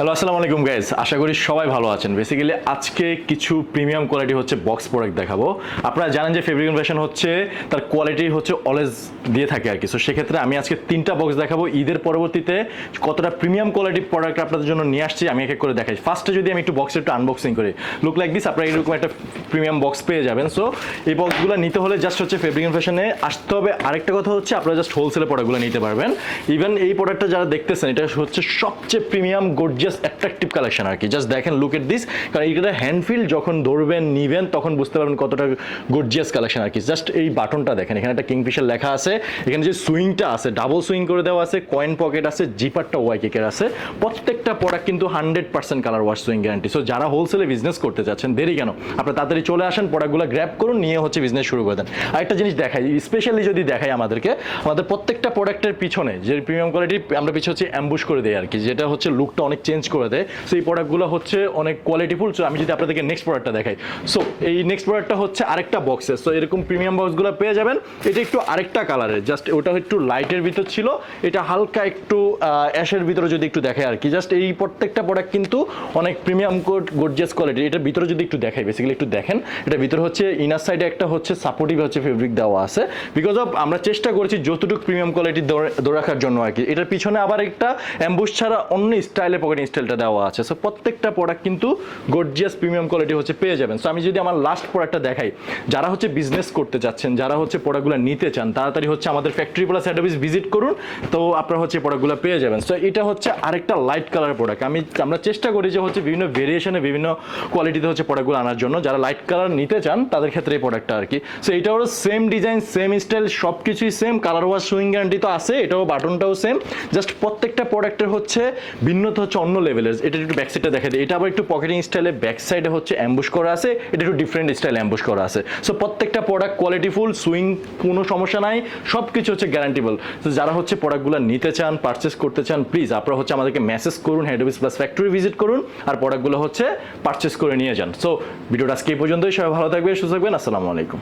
Hello, আসসালামু আলাইকুম guys. আশা করি সবাই ভালো আছেন। বেসিক্যালি আজকে কিছু প্রিমিয়াম কোয়ালিটি হচ্ছে বক্স প্রোডাক্ট দেখাবো। আপনারা জানেন যে ফেব্রিক ইনভেশন হচ্ছে তার কোয়ালিটি হচ্ছে অলওয়েজ দিয়ে থাকে আর কি। সো সেক্ষেত্রে আমি আজকে 3টা বক্স দেখাবো। ঈদের পরবর্তীতে কতটা প্রিমিয়াম কোয়ালিটি প্রোডাক্ট আপনাদের জন্য নিয়ে আসছি আমি এক এক করে দেখাই। ফার্স্টে যদি আমি একটু বক্সের একটু আনবক্সিং করি, লুক লাইক দিস, আপনারা এরকম একটা প্রিমিয়াম বক্স পেয়ে যাবেন। সো এই বক্সগুলো নিতে হলে জাস্ট হচ্ছে ফেব্রিক ইনভেশনে আসতে হবে। আরেকটা কথা হচ্ছে আপনারা জাস্ট হোলসেলে প্রোডাক্টগুলো নিতে পারবেন। ইভেন এই প্রোডাক্টটা যারা দেখতেছেন এটা হচ্ছে সবচেয়ে প্রিমিয়াম গর্জিয়াস অ্যাট্রাকটিভ কালেকশন আর কি। জাস্ট দেখেন, লুক এট দিস, কারণ এইটা হ্যান্ডফিল যখন ধরবেন নিবেন তখন বুঝতে পারবেন কতটা গর্জিয়াস কালেকশন আর কি। জাস্ট এই বাটনটা দেখেন, এখানে একটা কিংফিশার লেখা আছে, এখানে যে সুইংটা আছে ডাবল সুইং করে দেওয়া আছে, কয়েন পকেট আছে, জিপারটা ওয়াইকেকের আছে। প্রত্যেকটা প্রোডাক্ট কিন্তু 100% colour wash swing guarantee. So যারা হোলসেলে বিজনেস করতে চাচ্ছেন, দেরি কেন, আপনারা তাড়াতাড়ি চলে আসেন, প্রোডাক্টগুলো গ্র্যাব করুন, নিয়ে হচ্ছে বিজনেস শুরু করে দেন। আরেকটা জিনিস দেখাই, স্পেশালি যদি দেখাই আমাদেরকে, আমাদের প্রত্যেকটা প্রোডাক্টের পিছনে যে প্রিমিয়াম কোয়ালিটি আমরা পিছনে হচ্ছে অ্যাম্বুশ করে দেয় আর কি, যেটা হচ্ছে লুকটা অনেক চেঞ্জ করে দেয়। সো এই প্রোডাক্টগুলো হচ্ছে অনেক কোয়ালিটিফুল। সো আমি যদি আপনাদেরকে নেক্সট প্রোডাক্টটা দেখাই, সো এই নেক্সট প্রোডাক্টটা হচ্ছে আরেকটা বক্সে। সো এরকম প্রিমিয়াম বক্সগুলো পেয়ে যাবেন। এটা একটু আরেকটা কালারের, জাস্ট ওটা একটু লাইটের ভিতর ছিল, এটা হালকা একটু অ্যাশের ভিতরে যদি একটু দেখাই আর কি। জাস্ট এই প্রত্যেকটা প্রোডাক্ট কিন্তু অনেক প্রিমিয়াম গর্জিয়াস কোয়ালিটি। এটার ভিতরে যদি একটু দেখাই, বেসিক্যালি একটু দেখেন, এটার ভিতরে হচ্ছে ইনার সাইডে একটা হচ্ছে সাপোর্টিভ হচ্ছে ফেব্রিক দেওয়া আছে, বিকজ অফ আমরা চেষ্টা করেছি যতটুকু প্রিমিয়াম কোয়ালিটি ধরে রাখার জন্য আর কি। এটার পিছনে আবার একটা অ্যাম্বুশ ছাড়া অন্য স্টাইলে পকেটিং স্টাইলটা দেওয়া আছে। সো প্রত্যেকটা প্রোডাক্ট কিন্তু গর্জিয়াস প্রিমিয়াম কোয়ালিটি হচ্ছে পেয়ে যাবেন। সো আমি যদি আমার লাস্ট প্রোডাক্টটা দেখাই, যারা হচ্ছে বিজনেস করতে চাচ্ছেন, যারা হচ্ছে প্রোডাক্টগুলো নিতে চান, তাড়াতাড়ি হচ্ছে আমাদের factory plus had office visit করুন, তো আপনারা হচ্ছে প্রোডাক্টগুলো পেয়ে যাবেন। সো এটা হচ্ছে আরেকটা লাইট কালার প্রোডাক্ট। আমরা চেষ্টা করি যে হচ্ছে বিভিন্ন ভেরিয়েশনে বিভিন্ন কোয়ালিটিতে হচ্ছে প্রোডাক্টগুলো আনার জন্য। যারা লাইট কালার নিতে চান তাদের ক্ষেত্রে এই প্রোডাক্টটা আর কি। সো এটা হলো সেম ডিজাইন, সেম স্টাইল, সব কিছুই same, colour wash swing guarantee তো আছে, এটাও বাটনটাও সেম। জাস্ট প্রত্যেকটা প্রোডাক্টের হচ্ছে ভিন্নতা হচ্ছে অন্য লেভেলের। এটা একটু ব্যাক সাইডটা দেখা যায়, এটা আবার একটু পকেটিং স্টাইলে ব্যাক সাইডে হচ্ছে অ্যাম্বুশ করা আছে, এটা একটু ডিফারেন্ট স্টাইলে অ্যাম্বুশ করা আছে। সো প্রত্যেকটা প্রোডাক্ট কোয়ালিটিফুল, সুইং কোনো সমস্যা নাই, সব কিছু হচ্ছে গ্যারান্টিবল। তো যারা হচ্ছে প্রোডাক্টগুলো নিতে চান, পারচেস করতে চান, প্লিজ আপনারা হচ্ছে আমাদেরকে মেসেজ করুন, head office plus factory visit করুন, আর প্রোডাক্টগুলো হচ্ছে পারচেস করে নিয়ে যান। সো ভিডিওটা আজকে এই পর্যন্তই। সবাই ভালো থাকবে, সুস্থ থাকবেন। আসসালামু আলাইকুম।